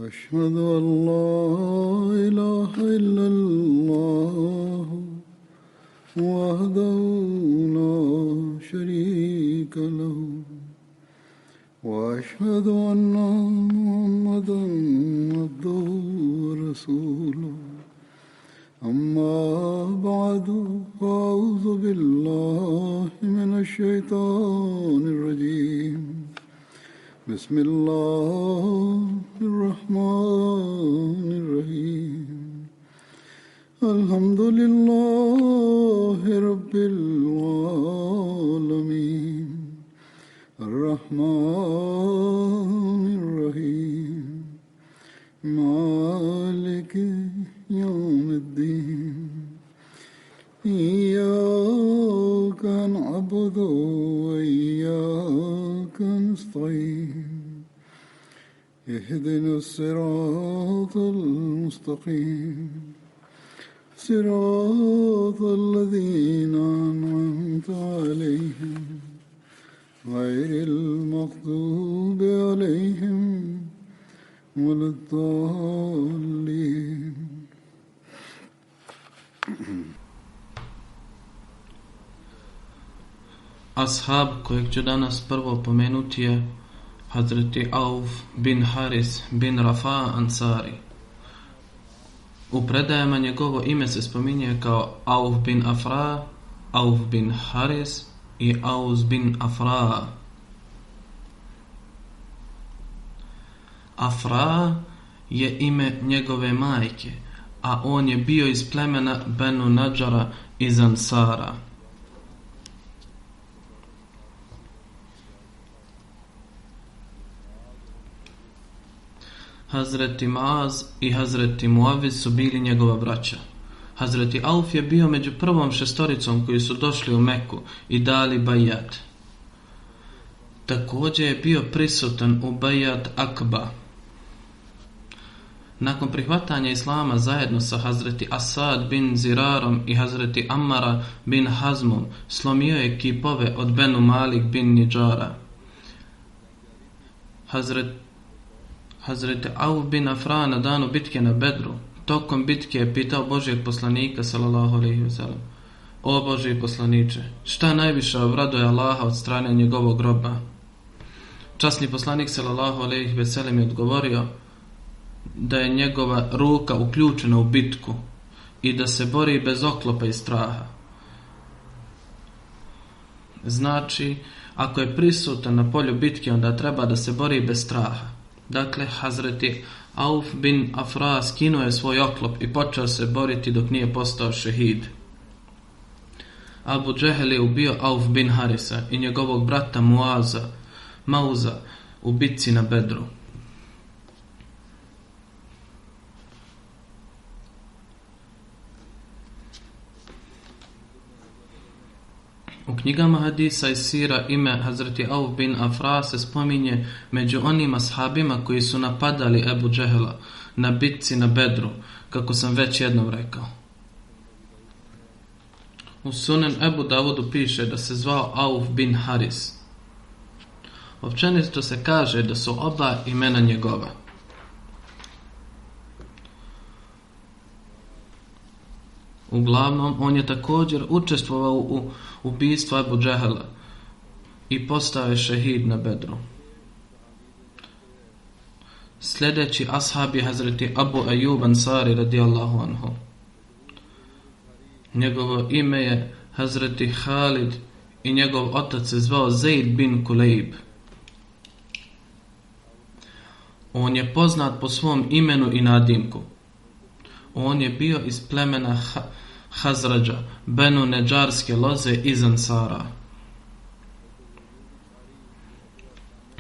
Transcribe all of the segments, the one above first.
أشهد أن لا إله إلا الله وحده لا شريك له وأشهد أن محمدا عبده ورسوله أما بعد فأعوذ بالله من الشيطان الرجيم بسم الله الرحمن الرحيم الحمد لله رب العالمين الرحمن الرحيم مالك يوم الدين إياك نعبد وإياك نستعين اهدنا الصراط المستقيم صراط الذين أنعمت عليهم غير المغضوب عليهم ولا الضالين. Ashab kojeg ću danas prvo pomenuti je Hazreti Auf bin Haris bin Rafa Ansari. U predajama njegovo ime se spominje kao Auf bin Afra, Auf bin Haris i Aus bin Afra. Afra je ime njegove majke, a on je bio iz plemena Benu Nadžara iz Ansara. Hazreti Maaz i Hazreti Muaviz su bili njegova braća. Hazreti Auf je bio među prvom šestoricom koji su došli u Meku i dali bajat. Također je bio prisutan u bajat Akba. Nakon prihvatanja islama zajedno sa Hazreti Asad bin Zirarom i Hazreti Ammara bin Hazmom slomio je kipove od Benu Malik bin Nidžara. Hazreti Auf bin Afra na danu bitke na Bedru, tokom bitke je pitao Božijeg poslanika sallallahu alejhi ve sellem: O Božji poslaniče, šta najviše obraduje Allaha od strane njegovog roba? Časni poslanik sallallahu alejhi ve sellem je odgovorio da je njegova ruka uključena u bitku i da se bori bez oklopa i straha. Znači, ako je prisutan na polju bitke, onda treba da se bori bez straha. Dakle, Hazreti Auf bin Afra skinuo je svoj oklop i počeo se boriti dok nije postao šehid. Abu Džehel je ubio Auf bin Harisa i njegovog brata Mauza u bitci na Bedru. U knjigama hadisa i sira ime Hazreti Auf bin Afra se spominje među onim ashabima koji su napadali Ebu Džehela na bitci na Bedru, kako sam već jednom rekao. U Sunan Ebu Davudu piše da se zvao Auf bin Haris. Općenito se kaže da su oba imena njegova. Uglavnom, on je također učestvovao u ubijstvu Ebu Džehela i postao je šehid na Bedru. Sljedeći ashab je Hazreti Abu Ayyub Ansari radijallahu anhu. Njegovo ime je Hazreti Khalid i njegov otac se zvao Zaid bin Kulejb. On je poznat po svom imenu i nadimku. On je bio iz plemena Hazrađa, Benu Nedžarske loze iz Ansara.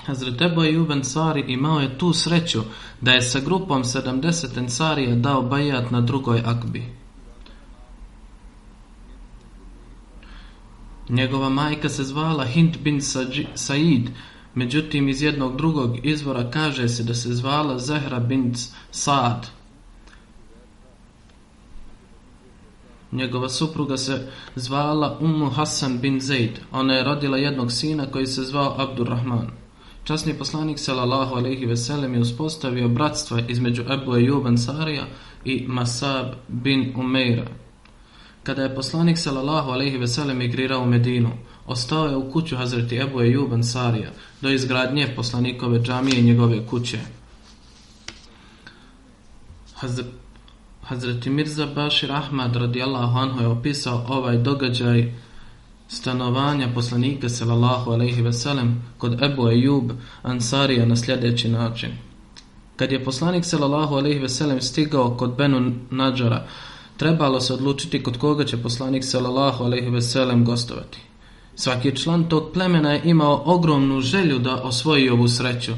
Hazret Ebu Ayyub Ansari imao je tu sreću da je sa grupom 70 Ansarija dao bajat na drugoj akbi. Njegova majka se zvala Hind bin Said, međutim iz jednog drugog izvora kaže se da se zvala Zehra bin Saad. Njegova supruga se zvala Ummu Hasan bin Zaid. Ona je rodila jednog sina koji se zvao Abdurrahman. časni poslanik sallallahu alejhi ve sellem je uspostavio bratstva između Ebu Ejub Ensarija i Masab bin Umeira. Kada je poslanik sallallahu alejhi ve sellem migrirao u Medinu, ostao je u kuću Hazreti Ebu Ejub Ensarija do izgradnje poslanikove džamije i njegove kuće. Hazreti Mirza Bashir Ahmad radijallahu anhu je opisao ovaj događaj stanovanja poslanika sallallahu alejhi ve sellem kod Ebu Ejub Ansarija na sljedeći način. Kad je poslanik sallallahu alejhi ve sellem stigao kod Benu Nadžara, trebalo se odlučiti kod koga će poslanik sallallahu alejhi ve sellem gostovati. Svaki član tog plemena je imao ogromnu želju da osvoji ovu sreću.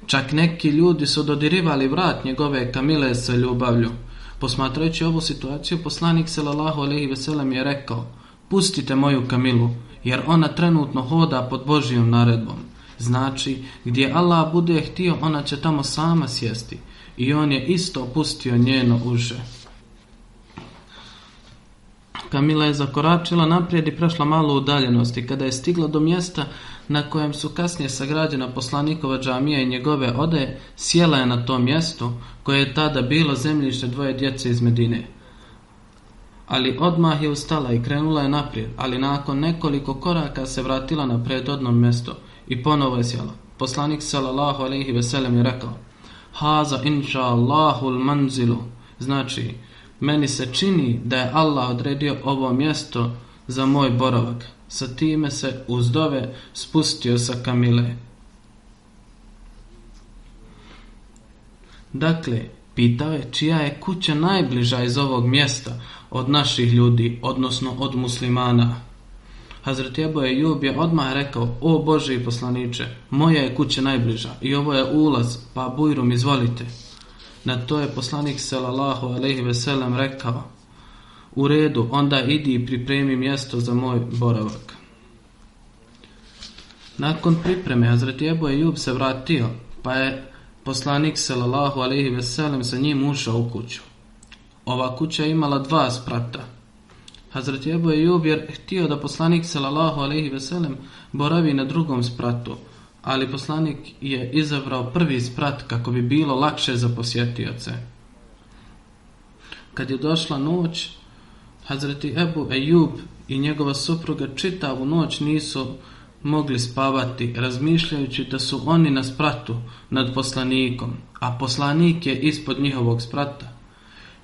Čak neki ljudi su dodirivali vrat njegove kamile sa ljubavlju. Posmatrajući ovu situaciju, poslanik sallallahu alejhi ve sellem je rekao: pustite moju kamilu, jer ona trenutno hoda pod Božjom naredbom. Znači, gdje Allah bude htio, ona će tamo sama sjesti. I on je isto pustio njeno uže. Kamila je zakoračila naprijed i prešla malu udaljenost i kada je stigla do mjesta na kojem su kasnije sagrađena poslanikova džamija i njegove odaje, sjela je na tom mjestu koje je tada bilo zemljište dvoje djece iz Medine. Ali odmah je ustala i krenula je naprijed, ali nakon nekoliko koraka se vratila na prethodno mjesto i ponovo je sjela. Poslanik sallallahu alejhi ve sellem je rekao: haza inša Allahul manzilu, znači, meni se čini da je Allah odredio ovo mjesto za moj boravak. Sa time se uz dove spustio sa kamile. Dakle, pitao je čija je kuća najbliža iz ovog mjesta od naših ljudi, odnosno od muslimana. Hazreti Ebu Ejub je odmah rekao: o Božji poslaniče, moja je kuća najbliža i ovo je ulaz, pa bujrum izvolite. Na to je poslanik sallallahu alejhi ve sellem rekao: u redu, onda idi i pripremi mjesto za moj boravak. Nakon pripreme Hazreti Ebu Ejub se vratio, pa je poslanik sallallahu alejhi ve sellem sa njim ušao u kuću. Ova kuća je imala 2 sprata. Hazreti Ebu Ejub je htio da poslanik sallallahu alejhi ve sellem boravi na drugom spratu, ali poslanik je izabrao prvi sprat kako bi bilo lakše za posjetioce. Kad je došla noć, Hazreti Ebu Ejub i njegova supruga čitavu noć nisu mogli spavati, razmišljajući da su oni na spratu nad poslanikom, a poslanik je ispod njihovog sprata.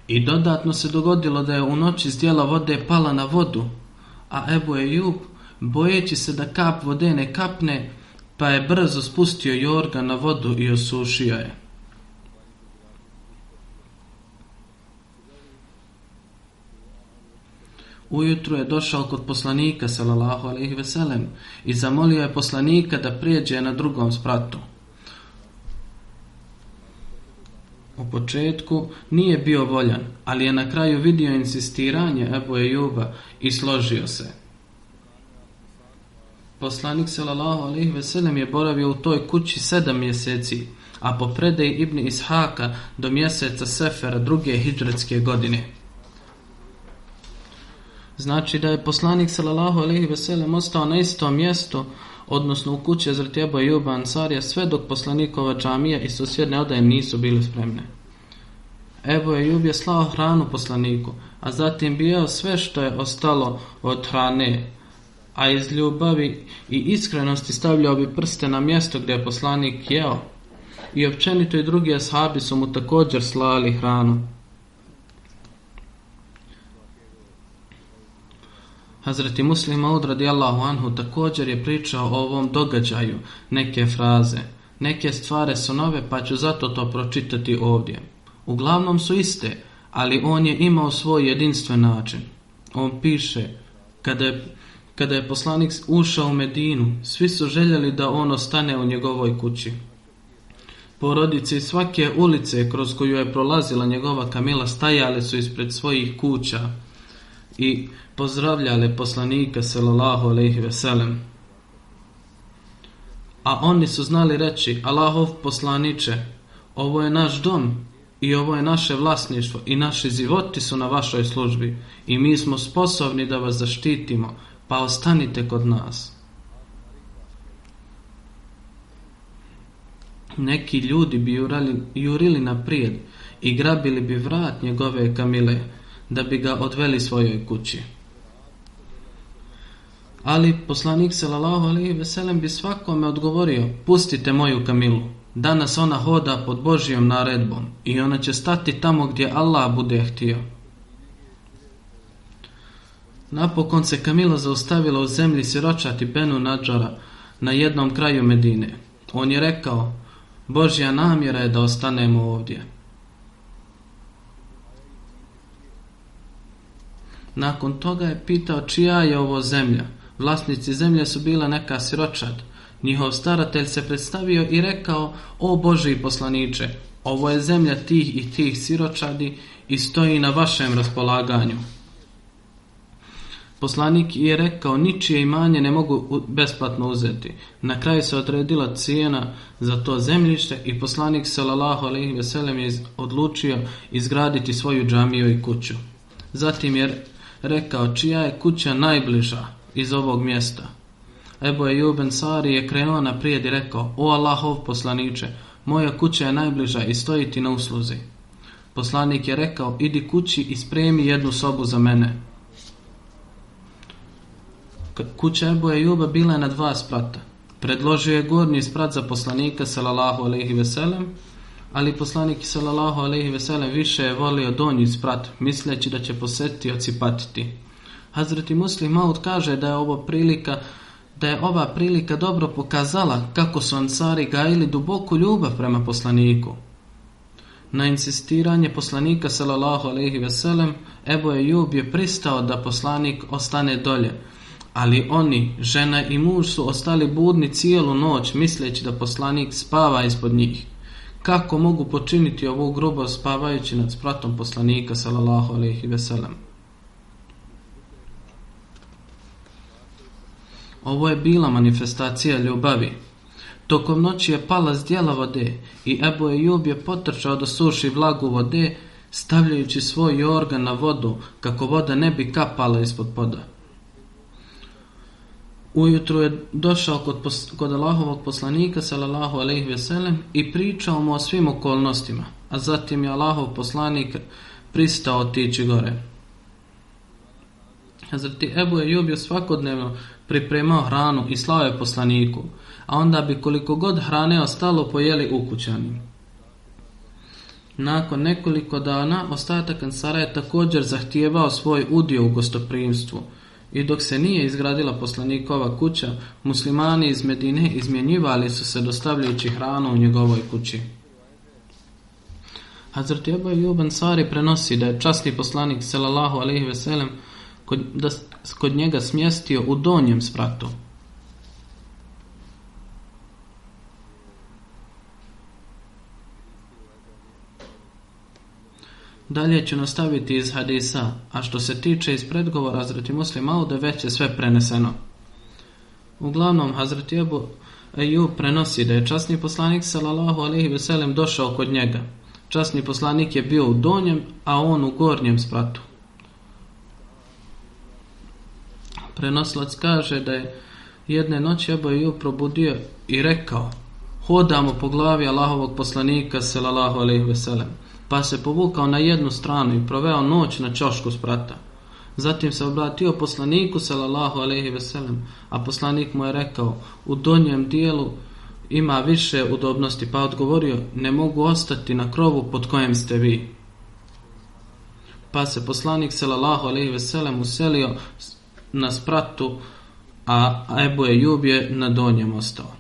I dodatno se dogodilo da je u noći zdjela vode pala na vodu, a Ebu Ejub, bojeći se da kap vode ne kapne, pa je brzo spustio jorga na vodu i osušio je. Ujutro je došao kod poslanika sallallahu alejhi ve sellem i zamolio je poslanika da prijeđe na drugom spratu. U početku nije bio voljan, ali je na kraju vidio insistiranje Ebu Ejuba i složio se. Poslanik sallallahu alejhi ve sellem je boravio u toj kući 7 mjeseci, a po predaji Ibn Ishaka do mjeseca Sefera 2. hidžretske godine. Znači da je poslanik sallallahu alejhi ve sellem ostao na istom mjestu, odnosno u kući Hazreti Ebu Ejuba Ansarija, sve dok poslanikova džamija i susjedne odaje nisu bile spremne. Ebu Ejub je slao hranu poslaniku, a zatim bi jeo sve što je ostalo od hrane, a iz ljubavi i iskrenosti stavljao bi prste na mjesto gdje je poslanik jeo, i općenito i drugi ashabi su mu također slali hranu. Hazreti Muslim Maud radijallahu anhu također je pričao o ovom događaju neke fraze. Neke stvari su nove, pa ću zato to pročitati ovdje. Uglavnom su iste, ali on je imao svoj jedinstven način. On piše: kada je poslanik ušao u Medinu, svi su željeli da on ostane u njegovoj kući. Porodice iz svake ulice kroz koju je prolazila njegova kamila stajale su ispred svojih kuća i pozdravljale poslanika sallallahu alejhi ve sellem. A oni su znali reći: Allahov poslaniče, ovo je naš dom i ovo je naše vlasništvo i naši životi su na vašoj službi i mi smo sposobni da vas zaštitimo, pa ostanite kod nas. neki ljudi bi jurili naprijed i grabili bi vrat njegove kamile da bi ga odveli svojoj kući. Ali poslanik sallallahu alejhi ve sellem bi svakome odgovorio: pustite moju kamilu, danas ona hoda pod Božjom naredbom i ona će stati tamo gdje Allah bude htio. Napokon se kamila zaustavila u zemlji siročati Benu Nadžara na jednom kraju Medine. On je rekao: Božja namjera je da ostanemo ovdje. Nakon toga je pitao čija je ovo zemlja. Vlasnici zemlje su bila neka siročad. Njihov staratelj se predstavio i rekao: o Božji poslaniče, ovo je zemlja tih i tih siročadi i stoji na vašem raspolaganju. Poslanik je rekao: ničije imanje ne mogu besplatno uzeti. Na kraju se odredila cijena za to zemljište i poslanik sallallahu alejhi ve sellem je odlučio izgraditi svoju džamiju i kuću. Zatim je rekao: čija je kuća najbliža iz ovog mjesta? Ebu Ejub Ensari je krenuo naprijed i rekao: o Allahov poslaniče, moja kuća je najbliža i stoji ti na usluzi. Poslanik je rekao: idi kući i spremi jednu sobu za mene. Kuća Ebu Ejuba bila je na 2 sprata. Predložio je gornji sprat za poslanika sallallahu alejhi ve sellem, ali poslanik sallallahu alejhi ve sellem više je volio donji sprat, misleći da će posjetioci patiti. Hazreti Muslim Maud kaže da je ova prilika dobro pokazala kako su Ansari gajili duboku ljubav prema poslaniku. Na insistiranje poslanika sallallahu alejhi ve sellem, Ebu Ejub je pristao da poslanik ostane dolje, ali oni, žena i muž, su ostali budni cijelu noć misleći da poslanik spava ispod njih. Kako mogu počiniti ovu grubost spavajući nad spratom poslanika sallallahu alejhi ve sellem? Ovo je bila manifestacija ljubavi. Tokom noći je pala zdjela vode i Ebu Ejub je potrčao da suši vlagu vode, stavljajući svoj organ na vodu kako voda ne bi kapala ispod poda. Ujutro je došao kod Allahovog poslanika sallallahu alejhi ve sellem i pričao mu o svim okolnostima, a zatim je Allahov poslanik pristao otići gore. Hazreti Ebu Ejub je svakodnevno pripremao hranu i slao je poslaniku, a onda bi koliko god hrane ostalo pojeli ukućani. Nakon nekoliko dana ostatak Ansara je također zahtijevao svoj udio u gostoprimstvu i dok se nije izgradila poslanikova kuća, muslimani iz Medine izmjenjivali su se dostavljajući hranu u njegovoj kući. Hazreti Ebu Ejub Ensari prenosi da je časni poslanik sallallahu alejhi ve sellem kod njega smjestio u donjem spratu. Dalje ću nastaviti iz hadisa, a što se tiče iz predgovora Hazreti Muslim Maude, već je sve preneseno. Uglavnom, Hazreti Ebu Ejub prenosi da je časni poslanik sallallahu alejhi ve sellem došao kod njega. Časni poslanik je bio u donjem, a on u gornjem spratu. Prenosilac kaže da je jedne noći Ebu Ejub probudio i rekao: hodamo po glavi Allahovog poslanika sallallahu alejhi ve sellem. Pa se povukao na jednu stranu i proveo noć na ćošku sprata. Zatim se obratio poslaniku sallallahu alejhi ve sellem, a poslanik mu je rekao: u donjem dijelu ima više udobnosti, pa odgovorio: ne mogu ostati na krovu pod kojem ste vi. Pa se poslanik sallallahu alejhi ve sellem uselio na spratu, a Ebu Ejub je na donjem ostao.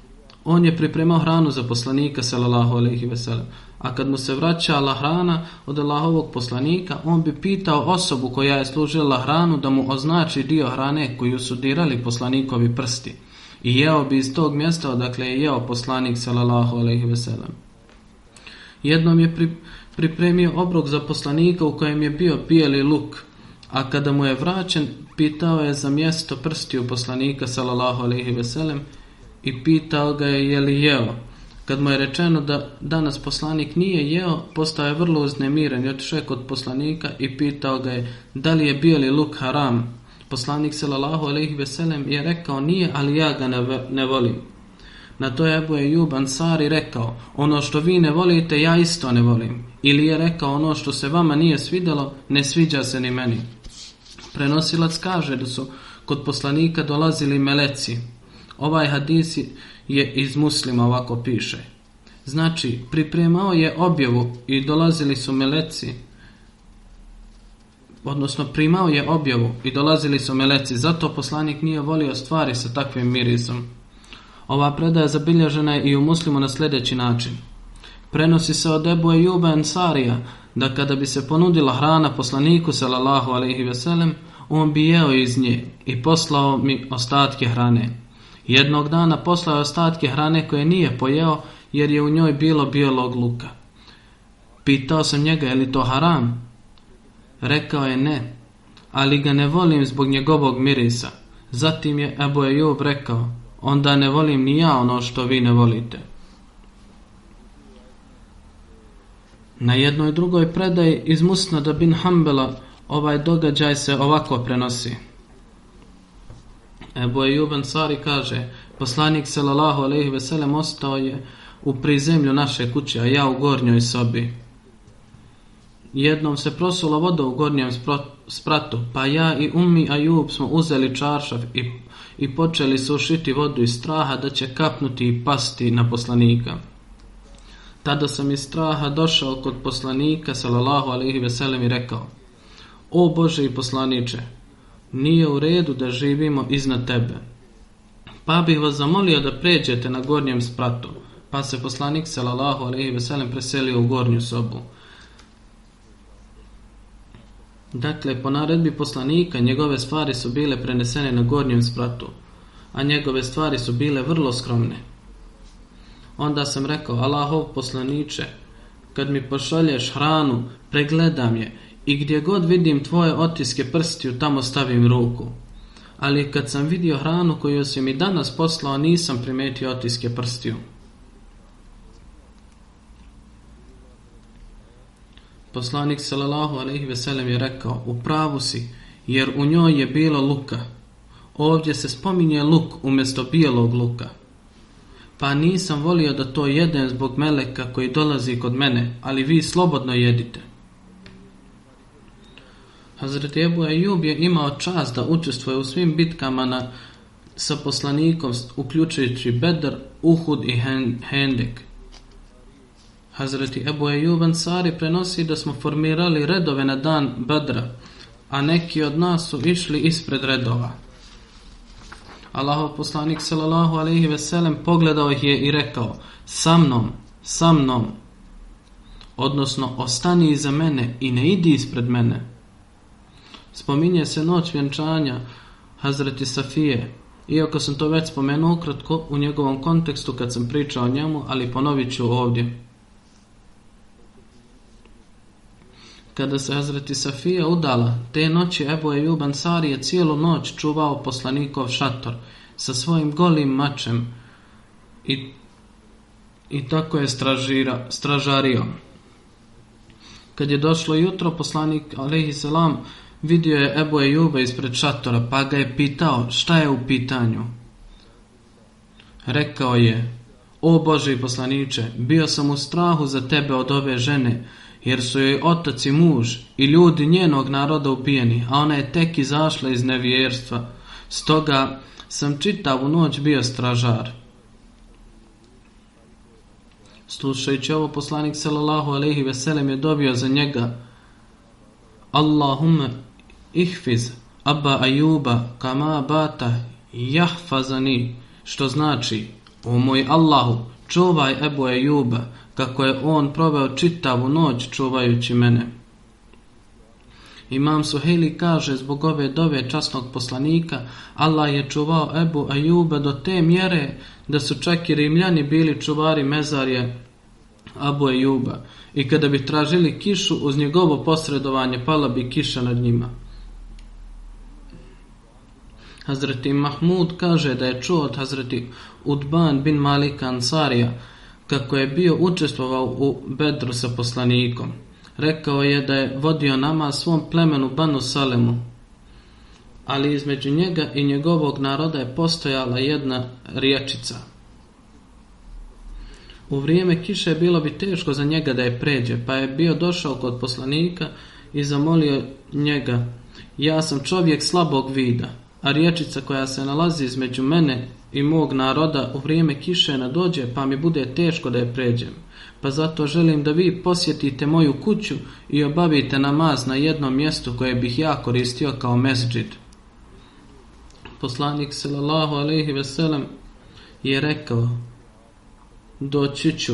On je pripremao hranu za poslanika sallallahu alejhi ve sellem, a kad mu se vraćala hrana od Allahovog poslanika, on bi pitao osobu koja je služila hranu da mu označi dio hrane koju su dirali poslanikovi prsti i jeo bi iz tog mjesta odakle je jeo poslanik sallallahu alejhi ve sellem. Jednom je pripremio obrok za poslanika u kojem je bio bijeli luk, a kada mu je vraćen, pitao je za mjesto prstiju poslanika sallallahu alejhi ve sellem i pitao ga je li jeo. Kad mu je rečeno da danas poslanik nije jeo, postao je vrlo uznemiren i otišao kod poslanika i pitao ga je da li je bijeli luk haram. Poslanik sallallahu alejhi ve sellem je rekao: nije, ali ja ga ne volim. Na to je Ebu Ejub Ansari rekao: ono što vi ne volite, ja isto ne volim. Ili je rekao: ono što se vama nije svidjelo, ne sviđa se ni meni. Prenosilac kaže da su kod poslanika dolazili meleci. Ovaj hadis je iz Muslima, ovako piše. Znači, pripremao je objavu i dolazili su meleci, odnosno primao je objavu i dolazili su meleci, zato poslanik nije volio stvari sa takvim mirisom. Ova predaja zabilježena je i u Muslimu na sljedeći način. Prenosi se od Ebu Ejuba Ensarija da kada bi se ponudila hrana poslaniku sallallahu alejhi ve sellem, on bi jeo iz nje i poslao mi ostatke hrane. Jednog dana poslao je ostatke hrane koje nije pojeo jer je u njoj bilo bijelog luka. Pitao sam njega: je li to haram? Rekao je: ne, ali ga ne volim zbog njegovog mirisa. Zatim je Ebu Ejub rekao: onda ne volim ni ja ono što vi ne volite. Na jednoj drugoj predaji iz Musnada bin Hanbala ovaj događaj se ovako prenosi. Ebu Ejub Ansari kaže: poslanik sallallahu alejhi ve sellem ostao je u prizemlju naše kuće, a ja u gornjoj sobi. Jednom se prosula voda u gornjem spratu, pa ja i Ummi Ajub smo uzeli čaršav i počeli sušiti vodu iz straha da će kapnuti i pasti na poslanika. Tada sam iz straha došao kod poslanika sallallahu alejhi ve sellem i rekao: o Božji poslaniče, nije u redu da živimo iznad tebe, pa bih vas zamolio da pređete na gornjem spratu. Pa se poslanik sallallahu alejhi ve sellem preselio u gornju sobu. Dakle, po naredbi poslanika njegove stvari su bile prenesene na gornjem spratu, a njegove stvari su bile vrlo skromne. Onda sam rekao: Allahov poslaniče, kad mi pošalješ hranu, pregledam je i gdje god vidim tvoje otiske prstiju, tamo stavim ruku. Ali kad sam vidio hranu koju si mi danas poslao, nisam primetio otiske prstiju. Poslanik sallallahu alejhi ve sellem je rekao: u pravu si, jer u njoj je bilo luka. Ovdje se spominje luk umjesto bijelog luka. Pa nisam volio da to jedem zbog meleka koji dolazi kod mene, ali vi slobodno jedite. Hazreti Ebu Ejub je imao čast da učestvuje u svim bitkama sa poslanikom, uključujući Bedr, Uhud i Hendek. Hazreti Ebu Ejub Ansari prenosi da smo formirali redove na dan Bedra, a neki od nas su išli ispred redova. Allahov poslanik sallallahu alejhi ve sellem pogledao ih je i rekao: sa mnom, sa mnom, odnosno ostani iza mene i ne idi ispred mene. Spominje se noć vjenčanja Hazreti Safije, iako sam to već spomenuo ukratko u njegovom kontekstu kad sam pričao o njemu, ali ponovit ću ovdje. Kada se Hazreti Safija udala, te noći Ebu Ejub Ansari je cijelu noć čuvao poslanikov šator sa svojim golim mačem i tako je stražario. Kad je došlo jutro, poslanik alejhi selam vidio je Ebu Ejuba ispred šatora, pa ga je pitao šta je u pitanju. Rekao je: o Božji poslaniče, bio sam u strahu za tebe od ove žene, jer su joj otac i muž i ljudi njenog naroda ubijeni, a ona je tek izašla iz nevjerstva. Stoga sam čitavu noć bio stražar. Slušajući ovo, poslanik sallallahu alejhi ve sellem je dobio za njega: Allahumma ihfiz Aba Ajuba kama bata jahfazani, što znači: o moj Allahu, čuvaj Ebu Ejuba kako je on proveo čitavu noć čuvajući mene. Imam Suhejli kaže: zbog ove dove časnog poslanika Allah je čuvao Ebu Ejuba do te mjere da su čak i Rimljani bili čuvari mezarje Ebu Ejuba i kada bi tražili kišu, uz njegovo posredovanje pala bi kiša nad njima. Hazreti Mahmud kaže da je čuo od Hazreti Udban bin Malika Ansarija kako je bio učestvovao u Bedru sa poslanikom. Rekao je da je vodio namaz svom plemenu Banu Salemu, ali između njega i njegovog naroda je postojala jedna riječica. U vrijeme kiše bilo bi teško za njega da je pređe, pa je bio došao kod poslanika i zamolio njega: ja sam čovjek slabog vida, a riječica koja se nalazi između mene i mog naroda u vrijeme kiše nadođe, pa mi bude teško da je pređem. Pa zato želim da vi posjetite moju kuću i obavite namaz na jednom mjestu koje bih ja koristio kao mesdžid. Poslanik sallallahu alejhi ve sellem je rekao: doći ću.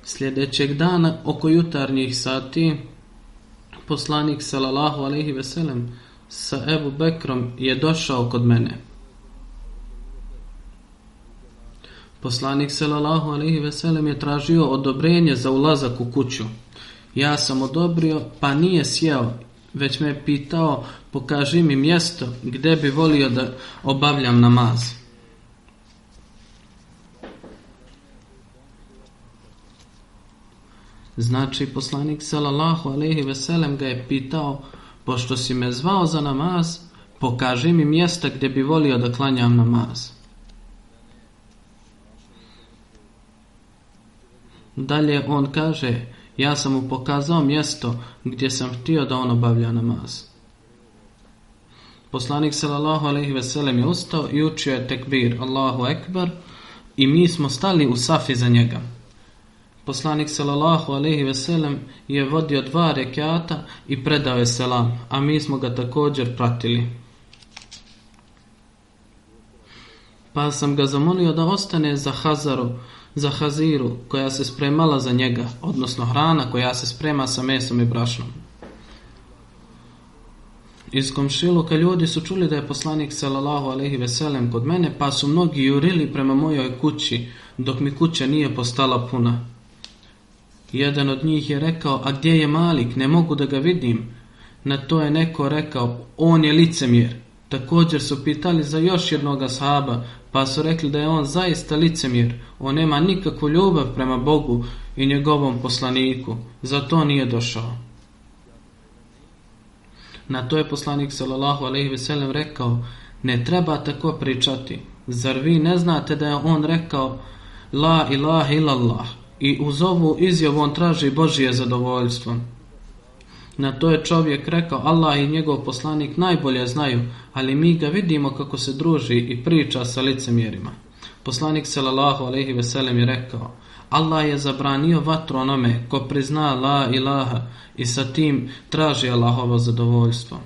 Sljedećeg dana oko jutarnjih sati poslanik sallallahu alejhi ve sellem sa Ebu Bekrom je došao kod mene. Poslanik sallallahu alejhi ve sellem je tražio odobrenje za ulazak u kuću. Ja sam odobrio, pa nije sjeo, već me je pitao: pokaži mi mjesto gdje bi volio da obavljam namaz. Znači, poslanik sallallahu alejhi ve sellem ga je pitao: pošto si me zvao za namaz, pokaži mi mjesta gdje bi volio da klanjam namaz. Dalje on kaže: ja sam mu pokazao mjesto gdje sam htio da on obavlja namaz. Poslanik sallallahu alejhi ve sellem je ustao i učio je tekbir, Allahu ekber, i mi smo stali u safi za njega. Poslanik sallallahu alejhi ve sellem je vodio 2 rekata i predao je selam, a mi smo ga također pratili. Pa sam ga zamolio da ostane za haziru koja se spremala za njega, odnosno hrana koja se sprema sa mesom i brašnom. Iz komšiluka ljudi su čuli da je poslanik sallallahu alejhi ve sellem kod mene, pa su mnogi jurili prema mojoj kući, dok mi kuća nije postala puna. Jedan od njih je rekao: a gdje je Malik, ne mogu da ga vidim. Na to je neko rekao: on je licemjer. Također su pitali za još jednog ashaba, pa su rekli da je on zaista licemjer. On nema nikakvu ljubav prema Bogu i njegovom poslaniku, zato nije došao. Na to je poslanik sallallahu alejhi ve sellem rekao: ne treba tako pričati. Zar vi ne znate da je on rekao la ilaha illallah i uz ovu izjavu on traži Božje zadovoljstvo? Na to je čovjek rekao: Allah i njegov poslanik najbolje znaju, ali mi ga vidimo kako se druži i priča sa licemjerima. Poslanik sallallahu alejhi ve sellem je rekao: Allah je zabranio vatru onome ko prizna la ilaha i sa tim traži Allahovo zadovoljstvo.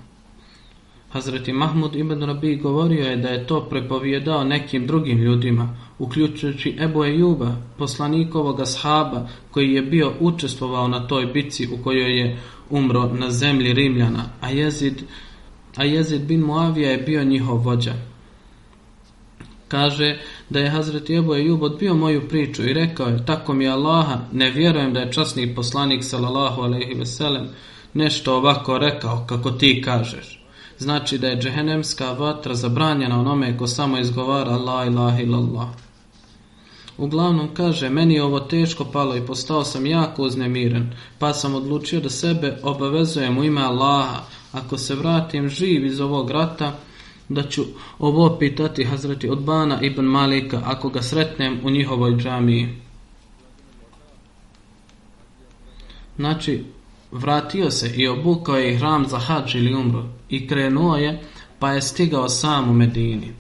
Hazreti Mahmud ibn Rabi govorio je da je to prepovijedao nekim drugim ljudima, uključujući Ebu Ejuba, poslanikovog ashaba koji je bio učestvovao na toj bitci u kojoj je umro na zemlji Rimljana, a Jezid bin Muavija je bio njihov vođa. Kaže da je Hazreti Ebu Ejub odbio moju priču i rekao je: tako mi Allaha, ne vjerujem da je časni poslanik sallallahu alejhi ve sellem nešto ovako rekao kako ti kažeš. Znači da je džehennemska vatra zabranjena onome ko samo izgovara la ilaha illallah. Uglavnom kaže: meni je ovo teško palo i postao sam jako uznemiren, pa sam odlučio da sebe obavezujem u ime Allaha, ako se vratim živ iz ovog rata, da ću ovo pitati Hazreti Odbana ibn Malika ako ga sretnem u njihovoj džamiji. Znači, vratio se i obukao je ihram za hadž ili umru i krenuo je, pa je stigao sam u Medini.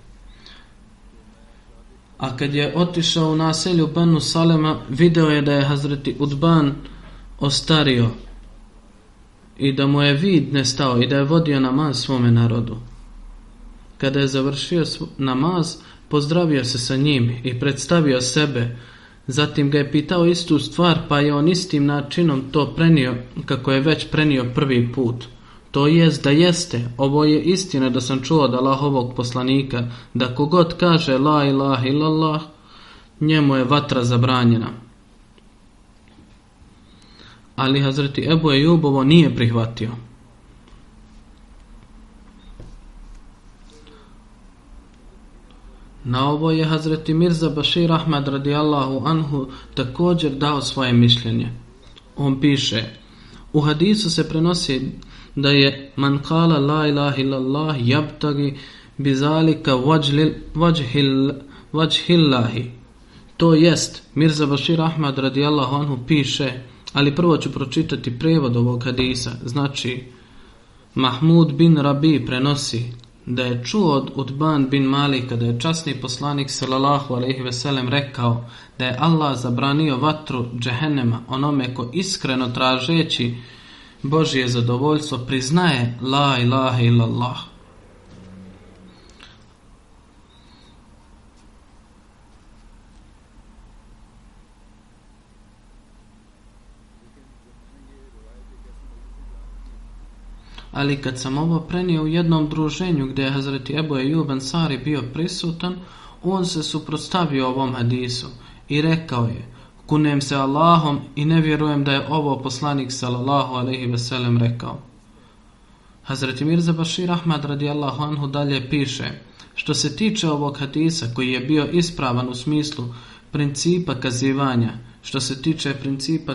A kad je otišao u naselju Banu Salema, video je da je Hazreti Udban ostario i da mu je vid nestao i da je vodio namaz svome narodu. Kada je završio namaz, pozdravio se sa njim i predstavio sebe. Zatim ga je pitao istu stvar, pa je on istim načinom to prenio kako je već prenio prvi put. To jest da jeste, ovo je istina da sam čuo od Allahovog poslanika, da kogod kaže la ilaha illallah, njemu je vatra zabranjena. Ali Hazreti Ebu Ejub ovo nije prihvatio. Na ovo je Hazreti Mirza Bashir Ahmad radijallahu anhu također dao svoje mišljenje. On piše: u hadisu se prenosi da je man kala la ilaha illallah jabtagi bizalika vajhillahi, To jest, Mirza Bashir Ahmad radijallahu anhu piše, ali prvo ću pročitati prevod ovog hadisa. Znači, Mahmud bin Rabi prenosi da je čuo od Utban bin Malika da je časni poslanik sallallahu alejhi ve sellem rekao da je Allah zabranio vatru džehennema onome ko iskreno tražeći Božje zadovoljstvo priznaje la ilaha illallah. Ali kad sam ovo prenio u jednom druženju gdje je Hazreti Ebu Ejub Ansari bio prisutan, on se suprotstavio ovom hadisu i rekao je: kunem se Allahom i ne vjerujem da je ovo poslanik sallallahu alejhi ve sellem rekao. Hazreti Mirza Bashir Ahmad radijallahu anhu dalje piše: što se tiče ovog hadisa koji je bio ispravan u smislu principa kazivanja, što se tiče principa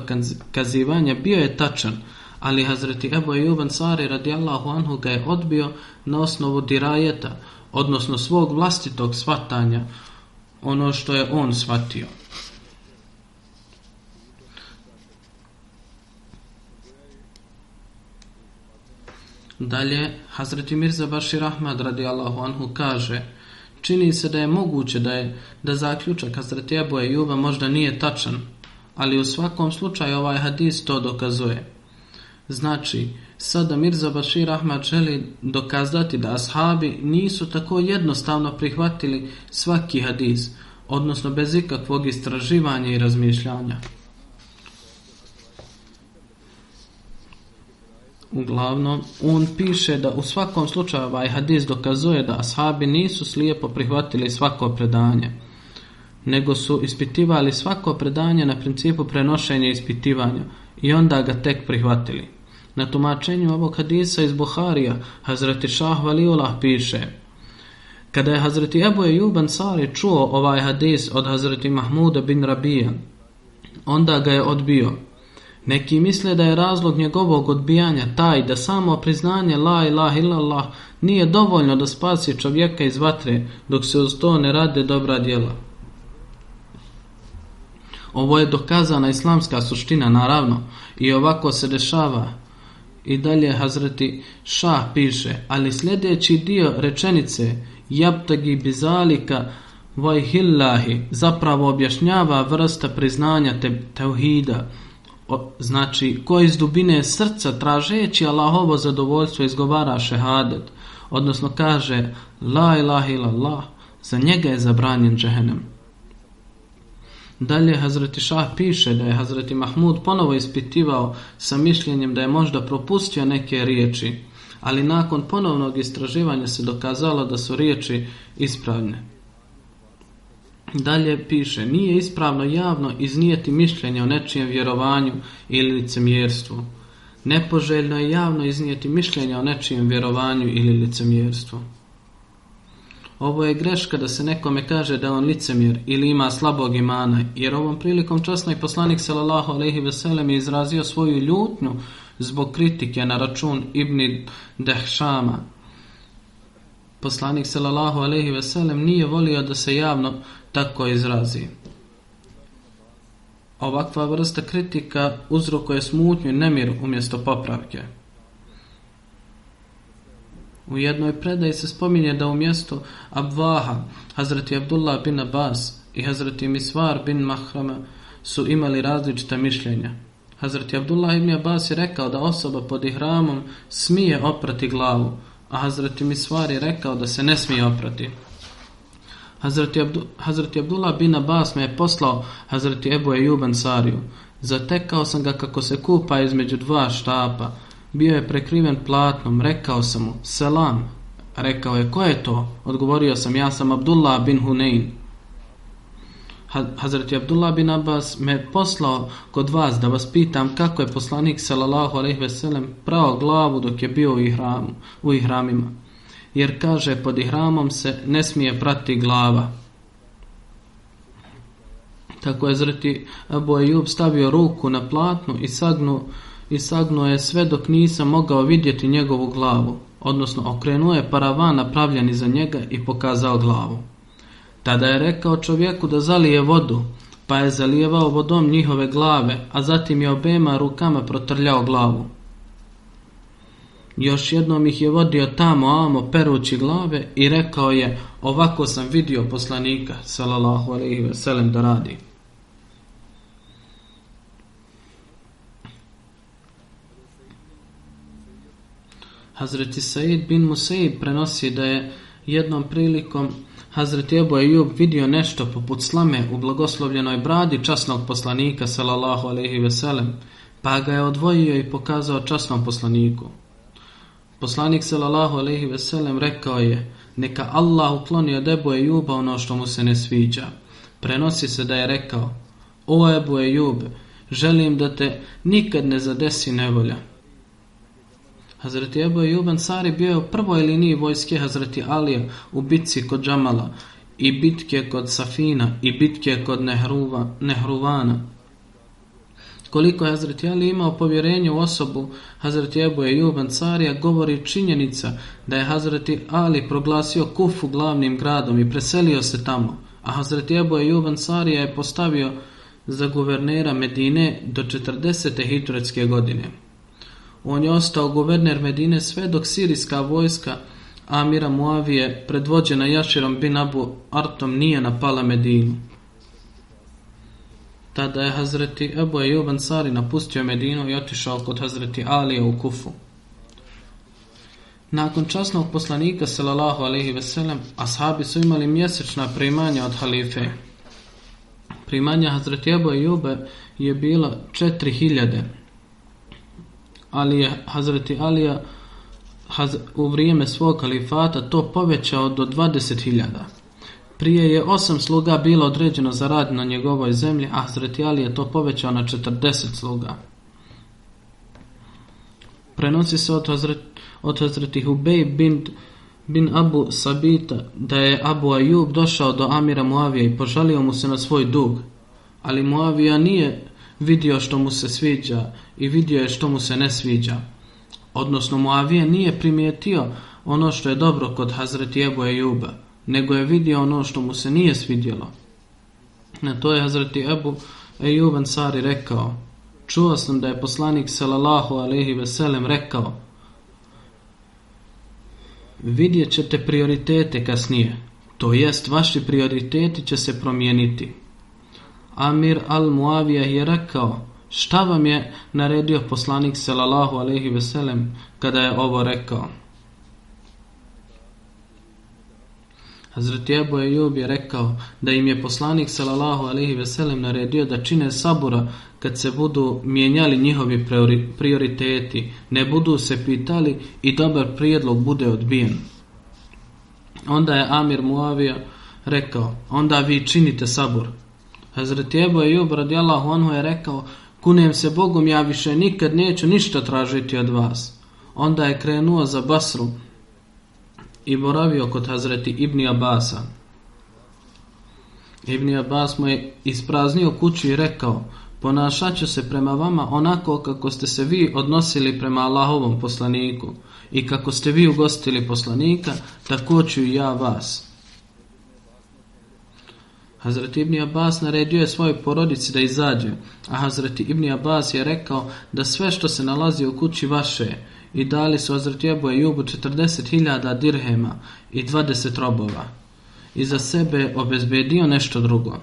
kazivanja bio je tačan, ali Hazreti Ebu Ejub Ansari radijallahu anhu ga je odbio na osnovu dirajeta, odnosno svog vlastitog shvatanja, ono što je on shvatio. Dalje, Hazreti Mirza Bashir Ahmad radijallahu anhu kaže: čini se da je moguće da zaključak Hazreti Ebu Ejuba možda nije tačan, ali u svakom slučaju ovaj hadis to dokazuje. Znači, sada Mirza Bashir Ahmad želi dokazati da ashabi nisu tako jednostavno prihvatili svaki hadis, odnosno bez ikakvog istraživanja i razmišljanja. Uglavnom, on piše da u svakom slučaju ovaj hadis dokazuje da ashabi nisu slijepo prihvatili svako predanje, nego su ispitivali svako predanje na principu prenošenja i ispitivanja i onda ga tek prihvatili. Na tumačenju ovog hadisa iz Buharija Hazreti Šah Valiullah piše: kada je Hazreti Ebu Ejub Ansari čuo ovaj hadis od Hazreti Mahmuda bin Rabija, onda ga je odbio. Neki misle da je razlog njegovog odbijanja taj da samo priznanje la ilaha illallah nije dovoljno da spasi čovjeka iz vatre dok se uz to ne rade dobra djela. Ovo je dokazana islamska suština, naravno, i ovako se dešava. I dalje Hazreti Šah piše: ali sljedeći dio rečenice jabtagi bizalika vajhillahi zapravo objašnjava vrsta priznanja tevhida. Znači, ko iz dubine srca tražeći Allahovo zadovoljstvo izgovara šehadet, odnosno kaže la ilaha illallah, za njega je zabranjen džehennem. Dalje Hazreti Šah piše da je Hazreti Mahmud ponovo ispitivao sa mišljenjem da je možda propustio neke riječi, ali nakon ponovnog istraživanja se dokazalo da su riječi ispravne. Dalje piše: nije ispravno javno iznijeti mišljenje o nečijem vjerovanju ili licemjerstvu. Nepoželjno je javno iznijeti mišljenje o nečijem vjerovanju ili licemjerstvu. Ovo je greška da se nekome kaže da on licemjer ili ima slabog imana, jer ovom prilikom časni poslanik sallallahu alejhi ve sellem je izrazio svoju ljutnju zbog kritike na račun Ibn Dehšama. Poslanik sallallahu alejhi ve sellem nije volio da se javno tako izrazi. Ovakva vrsta kritika uzrokuje smutnju i nemir umjesto popravke. U jednoj predaji se spominje da u mjestu Abvaha Hazreti Abdullah bin Abbas i Hazreti Misvar bin Mahrama su imali različita mišljenja. Hazreti Abdullah ibn Abbas je rekao da osoba pod ihramom smije oprati glavu, a Hazreti Misvar je rekao da se ne smije oprati. Hazreti Abdullah bin Abbas me je poslao Hazreti Ebu Ejub Ansariju. Zatekao sam ga kako se kupa između dva štapa. Bio je prekriven platnom. Rekao sam mu: selam. Rekao je: ko je to? Odgovorio sam: ja sam Abdullah bin Hunein. Hazreti Abdullah bin Abbas me poslao kod vas da vas pitam kako je poslanik sallallahu alejhi ve sellem prao glavu dok je bio u ihramima. Jer kaže, pod ihramom se ne smije prati glava. Tako je Hazreti Ebu Ejub stavio ruku na platnu i sagnuo je sve dok nisam mogao vidjeti njegovu glavu, odnosno okrenuo je paravan napravljen iza njega i pokazao glavu. Tada je rekao čovjeku da zalije vodu, pa je zalijevao vodom njihove glave, a zatim je obema rukama protrljao glavu. Još jednom ih je vodio tamo amo perući glave i rekao je: ovako sam vidio poslanika sallallahu alejhi ve sellem da radi. Hazreti Said bin Musaib prenosi da je jednom prilikom Hazreti Ebu Ejub vidio nešto poput slame u blagoslovljenoj bradi časnog poslanika sallallahu alejhi ve sellem, pa ga je odvojio i pokazao časnom poslaniku. Poslanik sallallahu alejhi ve sellem rekao je: neka Allah ukloni od Ebu Ejuba ono što mu se ne sviđa. Prenosi se da je rekao: o Ebu Ejub, želim da te nikad ne zadesi nevolja. Hazreti Ebu Ejub Ensari bio je u prvoj liniji vojske Hazreti Alija u bitci kod Džamala i bitke kod Safina i bitke kod Nehruvana. Koliko je Hazreti Ali imao povjerenje u osobu Hazreti Ebu Ejub Ensarija govori činjenica da je Hazreti Ali proglasio Kufu glavnim gradom i preselio se tamo, a Hazreti Ebu Ejub Ensarija je postavio za guvernera Medine do 40. hidžretske godine. On je ostao guverner Medine sve dok sirijska vojska Amira Muavije, predvođena Jaširom bin Abu Artom, nije napala Medinu. Tada je Hazreti Ebu Ejub Ensari napustio Medinu i otišao kod Hazreti Alija u Kufu. Nakon časnog poslanika sallallahu alejhi ve sellem, ashabi su imali mjesečna primanja od halife. Primanja Hazreti Ebu Ejube je bilo 4000, ali je Hazreti Alija u vrijeme svog kalifata to povećao do 20.000. Prije je 8 sluga bilo određeno za rad na njegovoj zemlji, a Hazreti Ali je to povećao na 40 sluga. Prenosi se od Hazreti Hubej bin Abu Sabita da je Abu Ejub došao do Amira Muavije i požalio mu se na svoj dug, ali Muavija nije vidio što mu se sviđa i vidio je što mu se ne sviđa. Odnosno Muavija nije primijetio ono što je dobro kod Hazreti Ebu Ejuba, nego je vidio ono što mu se nije svidjelo. Na to je Hazreti Ebu Ejub Ensari rekao: čuo sam da je poslanik sallallahu alejhi ve sellem rekao: vidjet ćete prioritete kasnije, to jest vaši prioriteti će se promijeniti. Amir al-Muavija je rekao: šta vam je naredio poslanik sallallahu alejhi ve sellem kada je ovo rekao? Hazreti Ebu Ejub je rekao da im je poslanik sallallahu alejhi ve sellem naredio da čine sabura kad se budu mijenjali njihovi prioriteti, ne budu se pitali i dobar prijedlog bude odbijen. Onda je Amir Muavija rekao: onda vi činite sabur. Hazreti Ebu Ejub radijallahu anhu je rekao: kunem se Bogom, ja više nikad neću ništa tražiti od vas. Onda je krenuo za Basru i boravio kod Hazreti Ibni Abasa. Ibni Abbas mu je ispraznio kuću i rekao: ponašat ću se prema vama onako kako ste se vi odnosili prema Allahovom poslaniku i kako ste vi ugostili poslanika, tako ću i ja vas. Hazreti Ibni Abbas naredio je svojoj porodici da izađe, a Hazreti Ibni Abbas je rekao da sve što se nalazi u kući vaše, i dali su Hazreti Ebu Ejubu 40.000 dirhema i 20 robova. I za sebe obezbedio nešto drugo.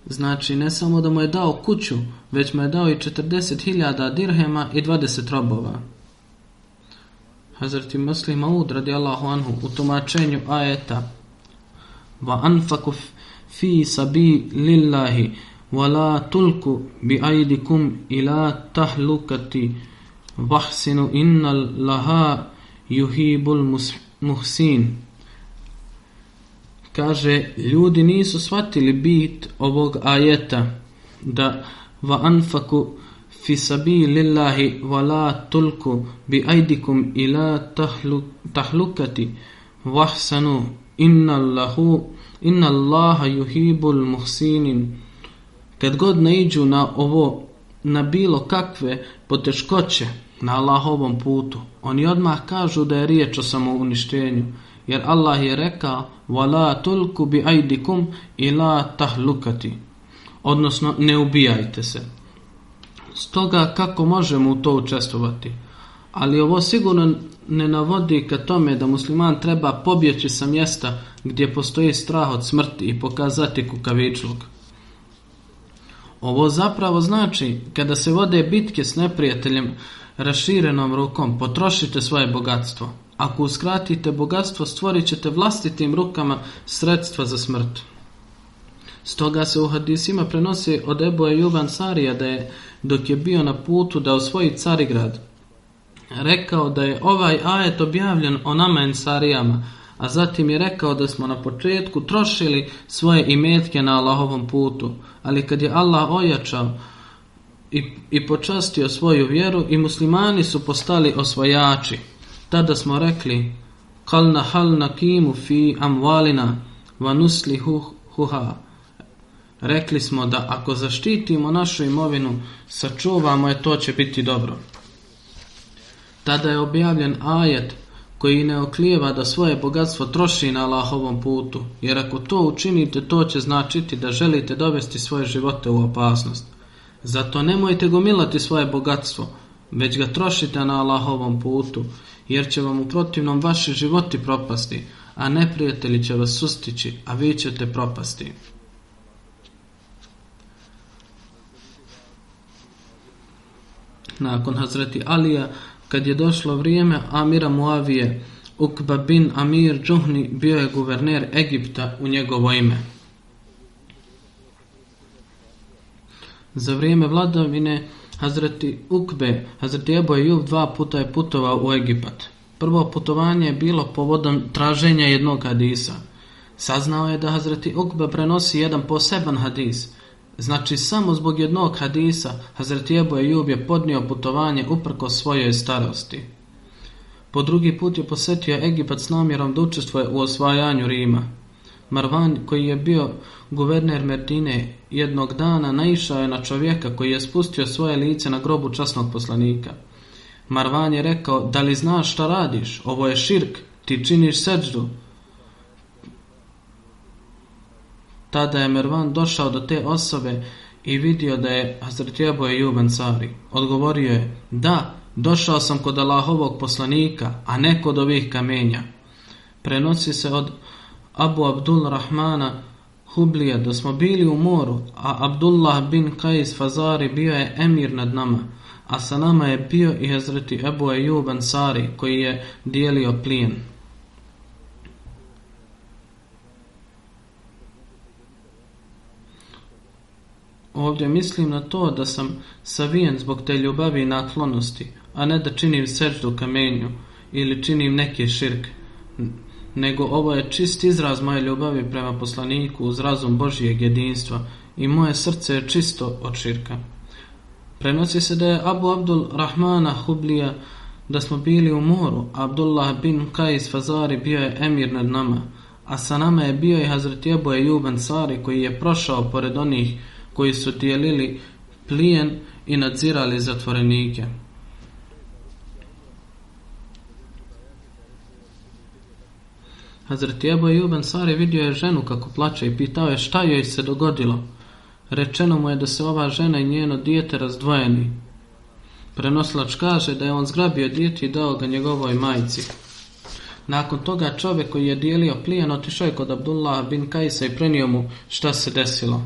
Znači, ne samo da mu je dao kuću, već mu je dao i 40.000 dirhema i 20 robova. Hazreti Muslim Maud radijallahu anhu u tumačenju ajeta: va anfaku fi sabilillahi wa la tulku bi aydikum ila tahlukati vahsinu innal laha yuhibul muhsin. Kaže, ljudi nisu shvatili bit ovog ajeta da va anfaku fi sabilillahi wa la tulku bi aydikum ila tahlukati vahsanu inna Allaha yuhibul muhsinin. Kad god naiđu na ovo, na bilo kakve poteškoće na Allahovom putu, oni odmah kažu da je riječ o samouništenju jer Allah je rekao وَلَا تُلْكُ بِأَيْدِكُمْ إِلَا تَهْلُكَتِ, odnosno ne ubijajte se. Stoga kako možemo u to učestvovati? Ali ovo sigurno ne navodi ka tome da musliman treba pobjeći sa mjesta gdje postoji strah od smrti i pokazati kukavičluk. Ovo zapravo znači kada se vode bitke s neprijateljem raširenom rukom, potrošite svoje bogatstvo. Ako uskratite bogatstvo, stvorit ćete vlastitim rukama sredstva za smrt. Stoga se u hadisima prenosi od Ebu Ejuba Ansarija da je, dok je bio na putu da osvoji Carigrad, rekao da je ovaj ajet objavljen o nama Ensarijama, a zatim je rekao da smo na početku trošili svoje imetke na Allahovom putu, ali kad je Allah ojačao i počastio svoju vjeru i muslimani su postali osvajači, tada smo rekli kalna hal nakimu fi amvalina va nuslihuha. Rekli smo da ako zaštitimo našu imovinu, sačuvamo je, to će biti dobro. Tada je objavljen ajet koji ne oklijeva da svoje bogatstvo troši na Allahovom putu, jer ako to učinite, to će značiti da želite dovesti svoje živote u opasnost. Zato nemojte gomilati svoje bogatstvo, već ga trošite na Allahovom putu, jer će vam u protivnom vaši životi propasti, a neprijatelji će vas sustići, a vi ćete propasti. Nakon Hazreti Alija, kad je došlo vrijeme Amira Muavije, Ukba bin Amir Džuhni bio je guverner Egipta u njegovo ime. Za vrijeme vladavine Hazreti Ukbe, Hazreti Ebu Ejub 2 puta je putovao u Egipat. Prvo putovanje je bilo povodom traženja jednog hadisa. Saznao je da Hazreti Ukbe prenosi jedan poseban hadis. Znači samo zbog jednog hadisa Hazreti Ebu Ejub je podnio putovanje uprkos svojoj starosti. Po drugi put je posjetio Egipat s namjerom da učestvuje u osvajanju Rima. Marvan, koji je bio guverner Medine, jednog dana naišao je na čovjeka koji je spustio svoje lice na grobu časnog poslanika. Marvan je rekao: da li znaš šta radiš? Ovo je širk, ti činiš seđdu. Tada je Marvan došao do te osobe i vidio da je Hazreti Ebu Ejub Ensari. Odgovorio je: da, došao sam kod Allahovog poslanika, a ne kod ovih kamenja. Prenosi se od Abu Abdul Rahmana Hublija da smo bili u moru, a Abdullah bin Qais Fazari bio je emir nad nama, a sa nama je bio i Hazreti Ebu Ejub Ensari koji je dijelio plijen. Ovdje mislim na to da sam savijen zbog te ljubavi i naklonosti, a ne da činim seđdu kamenju ili činim neki širk, nego ovo je čist izraz moje ljubavi prema poslaniku uz razum Božijeg jedinstva i moje srce je čisto od širka. Prenosi se da je Abu Abdul Rahmana Hublija da smo bili u moru, a Abdullah bin Qais Fazari bio je emir nad nama, a sa nama je bio i Hazreti Ebu Ejub Ensari koji je prošao pored onih koji su dijelili plijen i nadzirali zatvorenike. Hazreti Ebu Ejub Ensari vidio je ženu kako plače i pitao je šta joj se dogodilo. Rečeno mu je da se ova žena i njeno dijete razdvojeni. Prenosilač kaže da je on zgrabio dijete i dao ga njegovoj majci. Nakon toga čovjek koji je dijelio plijen otišao je kod Abdullah bin Kaisa i prenio mu šta se desilo.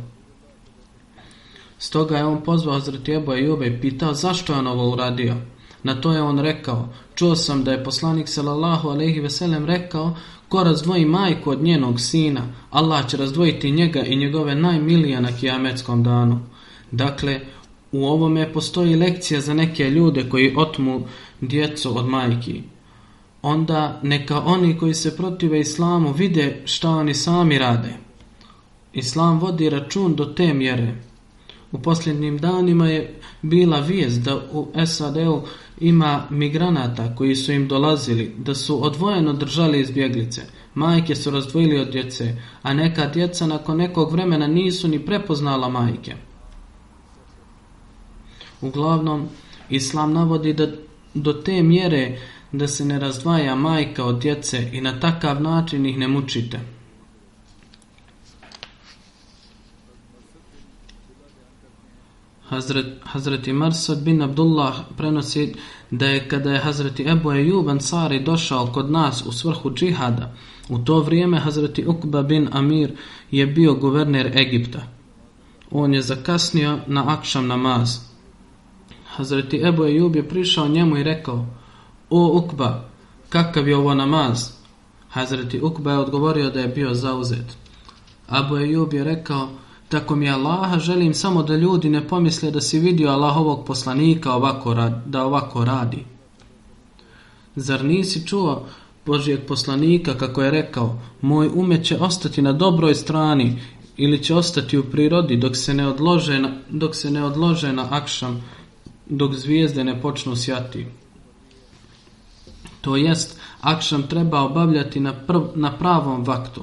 Stoga je on pozvao Hazreti Ebu Ejube i pitao zašto je on ovo uradio. Na to je on rekao: čuo sam da je poslanik sallallahu alejhi ve sellem rekao: ko razdvoji majku od njenog sina, Allah će razdvojiti njega i njegove najmilije na kijametskom danu. Dakle, u ovome postoji lekcija za neke ljude koji otmu djecu od majki. Onda neka oni koji se protive islamu vide šta oni sami rade. Islam vodi račun do te mjere. U posljednjim danima je bila vijest da u SAD-u ima migranata koji su im dolazili, da su odvojeno držali izbjeglice. Majke su razdvojili od djece, a neka djeca nakon nekog vremena nisu ni prepoznala majke. Uglavnom, Islam navodi da do te mjere da se ne razdvaja majka od djece i na takav način ih ne mučite. Hazreti Marsad bin Abdullah prenosi da je kada je Hazreti Ebu Ejub Ansari došao kod nas u svrhu džihada, u to vrijeme Hazreti Ukba bin Amir je bio guverner Egipta. On je zakasnio na akšam namaz. Hazreti Ebu Ejub je prišao njemu i rekao: "O Ukba, kakav je ovo namaz?" Hazreti Ukba je odgovorio da je bio zauzet. Ebu Ejub je rekao: "Tako mi Allaha, želim samo da ljudi ne pomisle da si vidio Allahovog poslanika da ovako radi. Zar nisi čuo Božijeg poslanika kako je rekao: moj umet će ostati na dobroj strani ili će ostati u prirodi dok se ne odlože na akšam, dok zvijezde ne počnu sjati." To jest, akšam treba obavljati na pravom vaktu.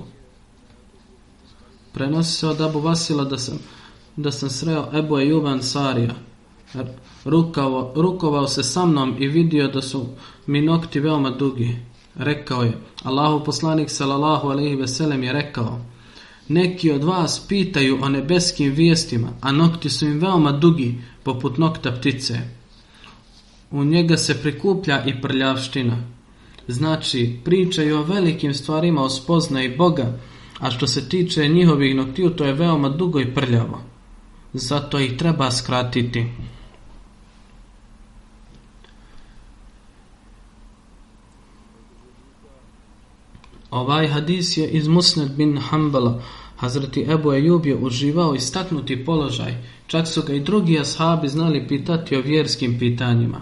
Prenosi se od Abu Vasila da sam sreo Ebu Ejuba Ansarija. Rukovao se sa mnom i vidio da su mi nokti veoma dugi. Rekao je: Allahov poslanik sallallahu alejhi ve sellem je rekao: "Neki od vas pitaju o nebeskim vijestima, a nokti su im veoma dugi, poput nokta ptice. U njega se prikuplja i prljavština." Znači, pričaju o velikim stvarima, o spoznaji Boga, a što se tiče njihovih noktiju, to je veoma dugo i prljavo. Zato ih treba skratiti. Ovaj hadis je iz Musnad bin Hanbala. Hazreti Ebu Ejub je uživao istaknuti položaj, čak su ga i drugi ashabi znali pitati o vjerskim pitanjima.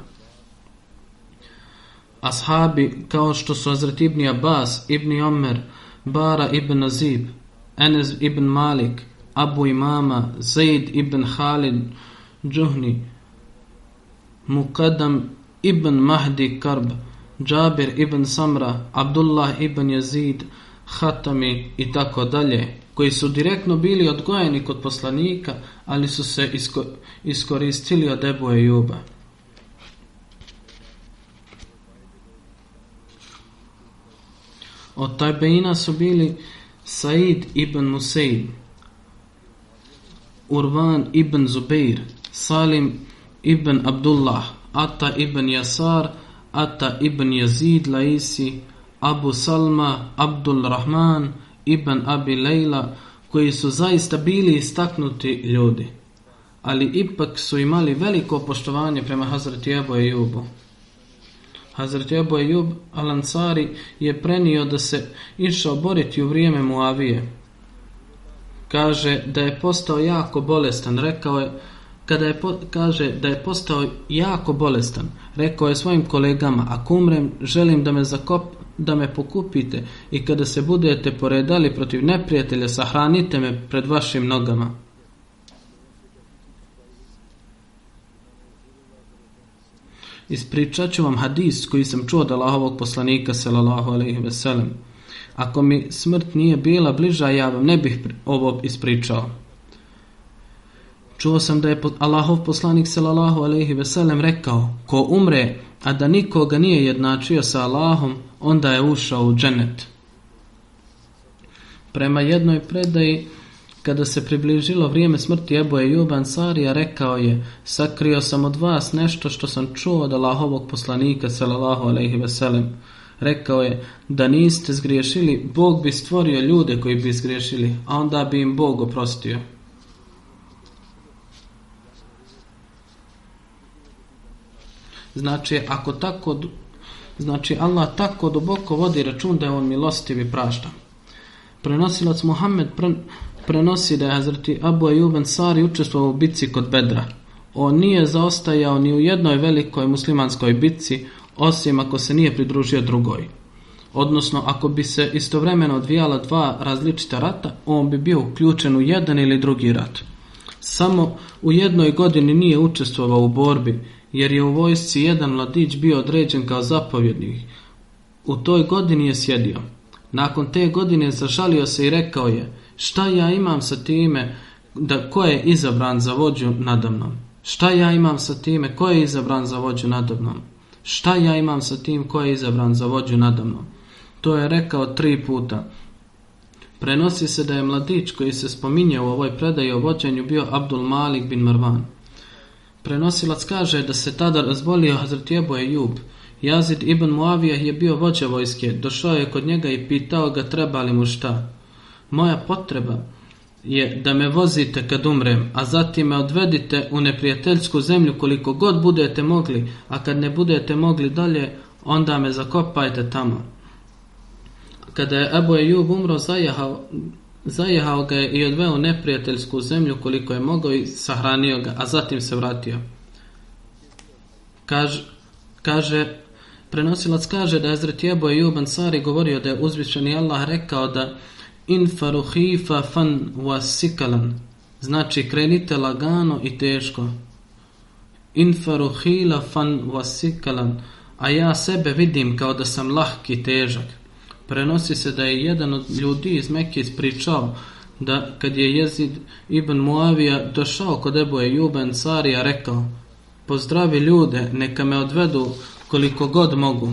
Ashabi kao što su Hazreti Ibn Abbas, Ibn Omer, Bara ibn Azib, Enes ibn Malik, Abu Imama, Zaid ibn Khalid Džuhni, Muqaddam ibn Mahdi Karb, Džabir ibn Samra, Abdullah ibn Yazid, Hatami i tako dalje, koji su direktno bili odgojeni kod poslanika, ali su se iskoristili od Ebu Ejuba. Od tabeina su bili Said ibn Musaib, Urvan ibn Zubair, Salim ibn Abdullah, Ata ibn Yasar, Ata ibn Yazid Laisi, Abu Salma, Abdul Rahman ibn Abi Lejla, koji su zaista bili istaknuti ljudi, ali ipak su imali veliko poštovanje prema Hazreti Ebu Ejubu. Hazreti Ebu Ejub Al-Ansari je prenio da se išao boriti u vrijeme Muavije. Kaže da je postao jako bolestan. Kaže da je postao jako bolestan. Rekao je svojim kolegama: "Ako umrem, želim da me pokupite i kada se budete poredali protiv neprijatelja, sahranite me pred vašim nogama." Ispričat ću vam hadis koji sam čuo od Allahovog poslanika sallallahu alejhi ve sellem. Ako mi smrt nije bila bliža, ja vam ne bih ovo ispričao. Čuo sam da je Allahov poslanik sallallahu alejhi ve sellem rekao: "Ko umre, a da nikoga nije jednačio sa Allahom, onda je ušao u džennet." Prema jednoj predaji, kada se približilo vrijeme smrti Ebu Ejuba Ansarija, rekao je: "Sakrio sam od vas nešto što sam čuo od Allahovog poslanika sallallahu alejhi ve sellem. Rekao je: da niste zgriješili, Bog bi stvorio ljude koji bi zgriješili, a onda bi im Bog oprostio." Znači, Allah tako duboko vodi račun da je on milostiv i prašta. Prenosilac Muhammed prenosi da je Hazreti Abu Ejub Ansari učestvovao u bitci kod Bedra. On nije zaostajao ni u jednoj velikoj muslimanskoj bitci, osim ako se nije pridružio drugoj. Odnosno, ako bi se istovremeno odvijala dva različita rata, on bi bio uključen u jedan ili drugi rat. Samo u jednoj godini nije učestvovao u borbi, jer je u vojsci jedan mladić bio određen kao zapovjednik. U toj godini je sjedio. Nakon te godine zažalio se i rekao je: "Šta ja imam sa time ko je izabran za vođu nadamnom? Šta ja imam sa time ko je izabran za vođu nadamnom? šta ja imam sa tim ko je izabran za vođu nadamnom? To je rekao 3 puta. Prenosi se da je mladić koji se spominje u ovoj predaji o vođenju bio Abdul Malik bin Marwan. Prenosilac kaže da se tada razbolio Hazreti Ebu Ejub. Yazid ibn Muavijah je bio vođa vojske. Došao je kod njega i pitao ga treba li mu šta. Moja potreba je da me vozite kad umrem, a zatim me odvedite u neprijateljsku zemlju koliko god budete mogli, a kad ne budete mogli dalje, onda me zakopajte tamo. Kada je Ebu Ejub umro, zajehao ga je i odveo u neprijateljsku zemlju koliko je mogao i sahranio ga, a zatim se vratio. Prenosilac kaže da je Hazreti Ebu Ejub Ansari govorio da je uzvišeni Allah rekao da infaru hifa fan wasikalan, znači krenite lagano i teško. Infaru hila fan wasikalan, a ja sebe vidim kao da sam lahki i težak. Prenosi se da je jedan od ljudi iz Mekke ispričao da kad je Yazid ibn Muavija došao kod Ebu Ejuba Ansarija rekao: pozdravi ljude, neka me odvedu koliko god mogu.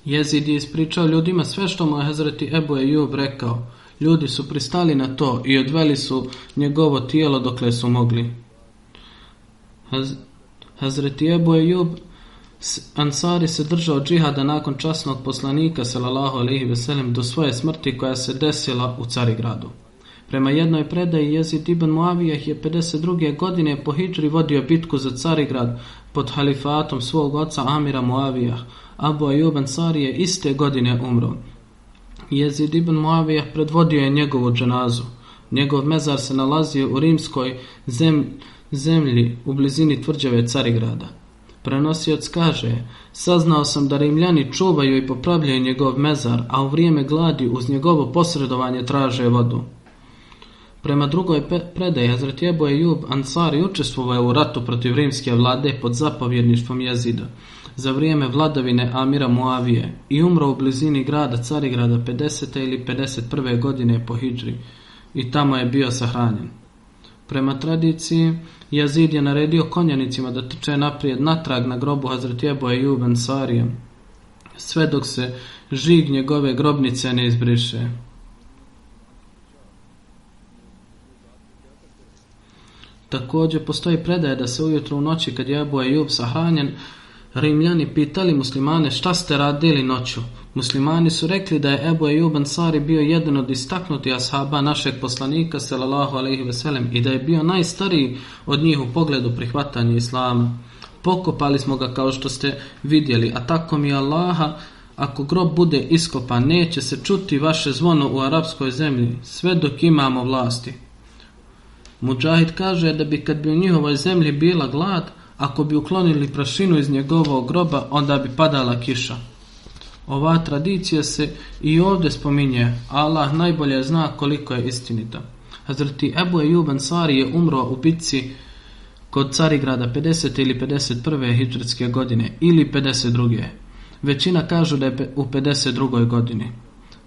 Yazid je ispričao ljudima sve što mu je Hazreti Ebu Ejub rekao. Ljudi su pristali na to i odveli su njegovo tijelo dokle su mogli. Hazreti Ebu Ejub Ansari se držao džihada nakon časnog poslanika sallallahu alejhi ve sellem do svoje smrti koja se desila u Carigradu. Prema jednoj predaji Yazid ibn Muavijah je 52. godine po hidžri vodio bitku za Carigrad pod halifatom svog oca Amira Muavijah. Abu Ejub Ansari je iste godine umro. Yazid ibn Muavijah predvodio je njegovu dženazu. Njegov mezar se nalazio u rimskoj zemlji u blizini tvrđave Carigrada. Prenosioc kaže: saznao sam da Rimljani čuvaju i popravljaju njegov mezar, a u vrijeme gladi uz njegovo posredovanje traže vodu. Prema drugoj predaji Hazreti Ebu Ejub Ansari učestvovao u ratu protiv rimske vlade pod zapovjedništvom Yazida za vrijeme vladavine Amira Muavije i umro u blizini grada Carigrada 50. ili 51. godine po hidžri i tamo je bio sahranjen. Prema tradiciji, Yazid je naredio konjanicima da trče naprijed natrag na grobu Hazreti Ebu Ejub Ansarija, sve dok se žig njegove grobnice ne izbriše. Također postoji predaja da se ujutro u noći kad je Ebu Ejub sahranjen, Rimljani pitali muslimane šta ste radili noću. Muslimani su rekli da je Ebu Ejub Ansari bio jedan od istaknutih ashaba našeg poslanika sallallahu alejhi ve sellem i da je bio najstariji od njih u pogledu prihvatanja islama. Pokopali smo ga kao što ste vidjeli, a tako mi Allaha, ako grob bude iskopan, neće se čuti vaše zvono u arapskoj zemlji, sve dok imamo vlasti. Mudžahid kaže da bi kad bi u njihovoj zemlji bila glad, ako bi uklonili prašinu iz njegovog groba, onda bi padala kiša. Ova tradicija se i ovdje spominje, Allah najbolje zna koliko je istinita. Hazreti Ebu Ejub Ansari je umro u bitci kod Carigrada 50. ili 51. hidžretske godine ili 52. Većina kažu da je u 52. godini.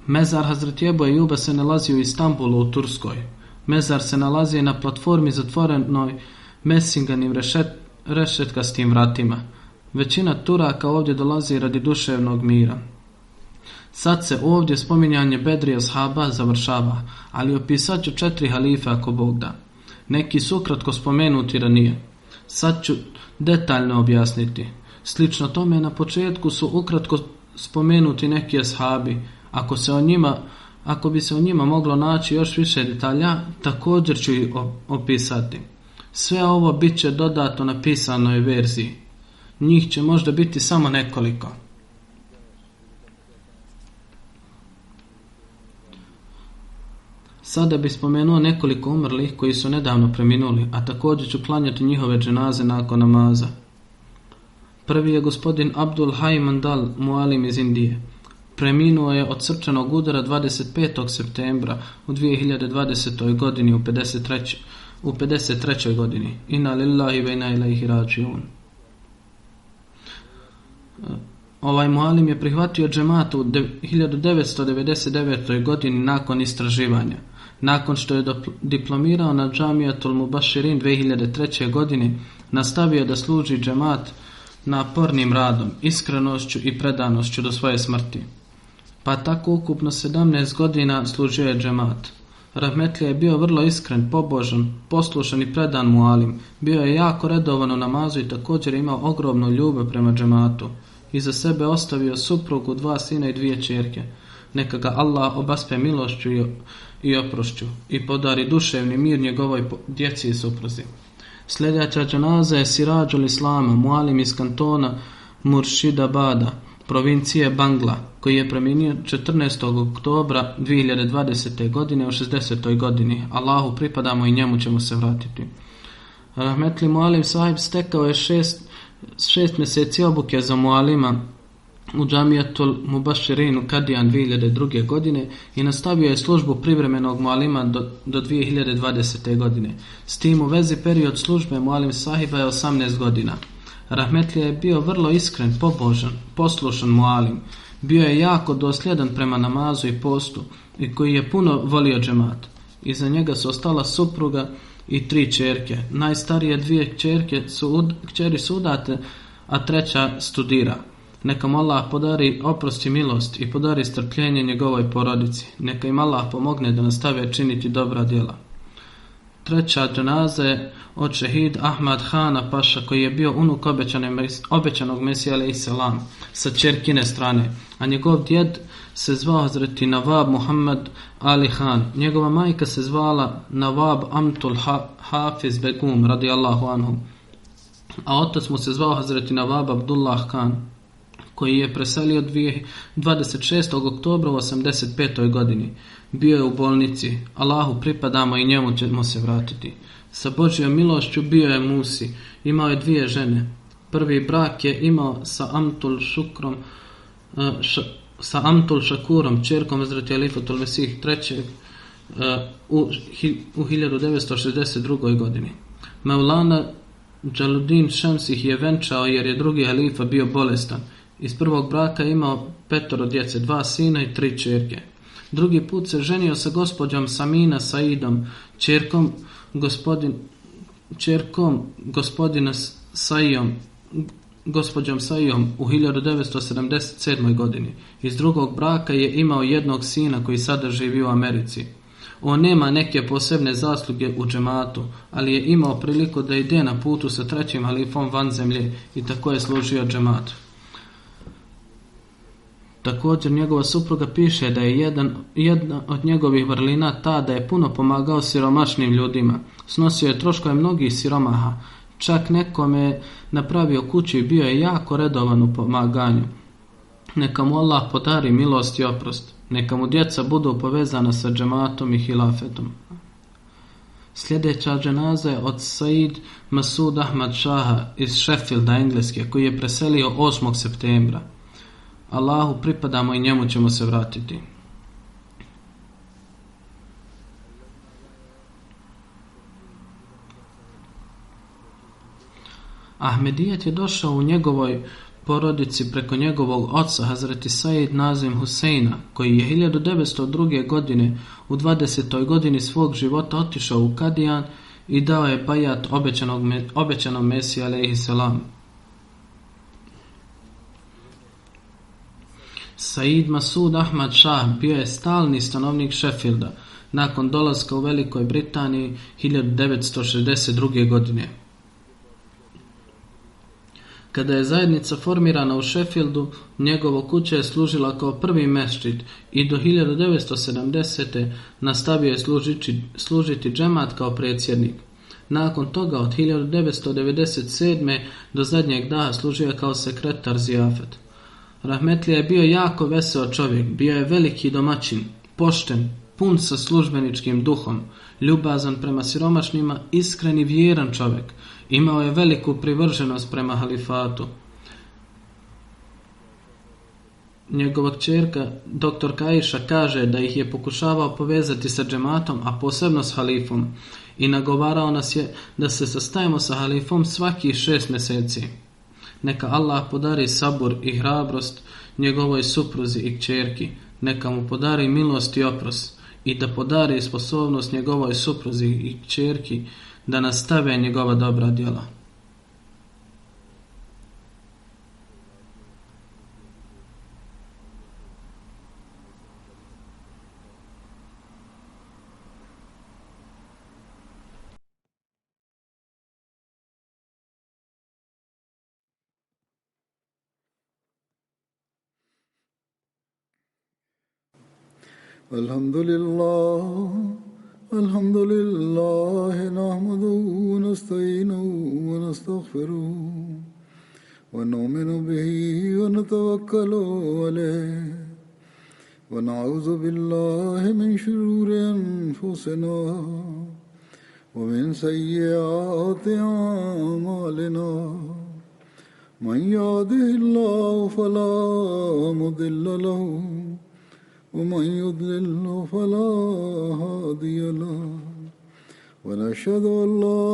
Mezar Hazreti Ebu Ejuba se nalazi u Istanbulu u Turskoj. Mezar se nalazi na platformi zatvorenoj mesinganim rešetkastim vratima. Većina Turaka ovdje dolazi radi duševnog mira. Sad se ovdje spominjanje Bedri ashaba završava, ali opisat ću 4 halife ako Bog da. Neki su ukratko spomenuti ranije. Sad ću detaljno objasniti. Slično tome na početku su ukratko spomenuti neki ashabi. Ako bi se o njima moglo naći još više detalja, također ću ih opisati. Sve ovo bit će dodato na pisanoj verziji. Njih će možda biti samo nekoliko. Sada bi spomenuo nekoliko umrlih koji su nedavno preminuli, a također ću klanjati njihove dženaze nakon namaza. Prvi je gospodin Abdul Hay Mandal Mualim iz Indije. Preminuo je od srčanog udara 25. septembra u 2020. godini u 53. godini. Inna lillahi ve inna ilaihi rađiun. Ovaj mualim je prihvatio džemat u 1999. godini nakon istraživanja. Nakon što je diplomirao na Džamijatul Mubaširin 2003. godine, nastavio da služi džemat napornim radom, iskrenošću i predanošću do svoje smrti. Pa tako ukupno 17 godina služio je džemat. Rahmetlija je bio vrlo iskren, pobožan, poslušan i predan mualim. Bio je jako redovan u namazu i također imao ogromnu ljubav prema džematu. Iza sebe ostavio suprugu, 2 sina i 2 ćerke. Neka ga Allah obaspe milošću i oprošću i podari duševni mir njegovoj djeci i supruzi. Sljedeća dženaza je Sirađul Islama, mualim iz kantona Muršidabada, provincije Bangla, koji je preminio 14. oktobra 2020. godine u 60. godini. Allahu pripadamo i njemu ćemo se vratiti. Rahmetli mualim sahib stekao je 6 mjeseci obuke za mualima u Džamijatul Mubaširin u Kadijan 2002. godine i nastavio je službu privremenog mualima do 2020. godine. S tim u vezi period službe mualim sahiba je 18 godina. Rahmetlija je bio vrlo iskren, pobožan, poslušan mualim. Bio je jako dosljedan prema namazu i postu i koji je puno volio džemat. Iza njega su ostala supruga i 3 ćerke. Najstarije 2 kćeri su udate, a 3. studira. Neka mu Allah podari oprost i milost i podari strpljenje njegovoj porodici. Neka im Allah pomogne da nastave činiti dobra djela. 3. dženaza je od šehid Ahmad Hana Paša, koji je bio unuk obećanog Mesija alejhi selam sa ćerkine strane, a njegov djed se zvao Hazreti Nawab Muhammad Ali Khan. Njegova majka se zvala Nawab Amtul Hafiz Begum radijallahu anhu, a otac mu se zvao Hazreti Nawab Abdullah Khan, koji je preselio 26. oktobra u 85. godini. Bio je u bolnici. Allahu pripadamo i njemu ćemo se vratiti. Sa Božjom milošću bio je Musi. Imao je 2 žene. Prvi brak je imao sa Amtul Šakurom, čerkom Hazreti Alifatul Mesih III. U 1962. godini. Mevlana Džaludin Šems ih je venčao jer je drugi halifa bio bolestan. Iz prvog braka je imao 5 djece, 2 sina i 3 ćerke. Drugi put se ženio sa gospođom Samina Saidom, čerkom gospodina gospođom Saijom u 1977. godini. Iz drugog braka je imao 1 sina koji sada živi u Americi. On nema neke posebne zasluge u džematu, ali je imao priliku da ide na putu sa 3. halifom van zemlje i tako je služio džematu. Također njegova supruga piše da je jedna od njegovih vrlina ta da je puno pomagao siromašnim ljudima. Snosio je troškove mnogih siromaha. Čak nekome je napravio kuću i bio je jako redovan u pomaganju. Neka mu Allah podari milost i oprost. Neka mu djeca budu povezana sa džematom i hilafetom. Sljedeća dženaza je od Said Masud Ahmad Šaha iz Sheffielda, Engleske, koji je preselio 8. septembra. Allahu pripadamo i njemu ćemo se vratiti. Ahmedijet je došao u njegovoj porodici preko njegovog oca Hazreti Said Nazim Huseina, koji je 1902. godine u 20. godini svog života otišao u Kadijan i dao je bajat obećanom Mesiji alejhi selam. Said Masud Ahmad Šah bio je stalni stanovnik Sheffielda nakon dolaska u Velikoj Britaniji 1962. godine. Kada je zajednica formirana u Sheffieldu, njegova kuća je služila kao prvi mesdžid i do 1970. nastavio je služiti džemat kao predsjednik. Nakon toga od 1997. do zadnjeg daha služio je kao sekretar zijafet. Rahmetlija je bio jako veseo čovjek, bio je veliki domaćin, pošten, pun sa službeničkim duhom, ljubazan prema siromašnima, iskren i vjeran čovjek. Imao je veliku privrženost prema halifatu. Njegova kćerka, dr. Kaiša, kaže da ih je pokušavao povezati sa džematom, a posebno s halifom, i nagovarao nas je da se sastajemo sa halifom svakih 6 mjeseci. Neka Allah podari sabur i hrabrost njegovoj supruzi i kćerki. Neka mu podari milost i oprost i da podari sposobnost njegovoj supruzi i kćerki da nastave njegova dobra djela. الحمد لله نحمده ونستعينه ونستغفره ونؤمن به ونتوكل عليه ونعوذ بالله من شرور أنفسنا ومن سيئات أعمالنا من يهده الله فلا مضل له ومن يضلل فلا هادي له ونشهد أن لا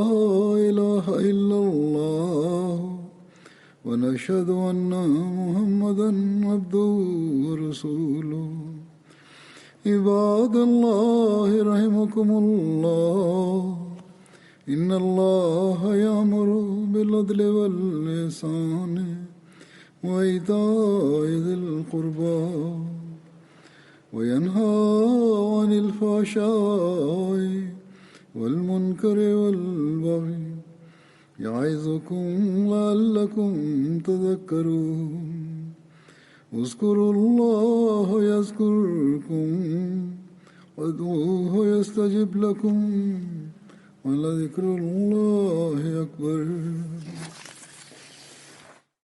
إله إلا الله ونشهد أن محمدا عبده ورسوله عباد الله رحمكم الله إن الله يأمر بالعدل والإحسان وإيتاء ذي القربى وينهى عن الفحشاء والمنكر والبغي يعظكم لعلكم تذكرون اذكروا الله يذكركم وادعوه يستجب لكم ولذكر الله أكبر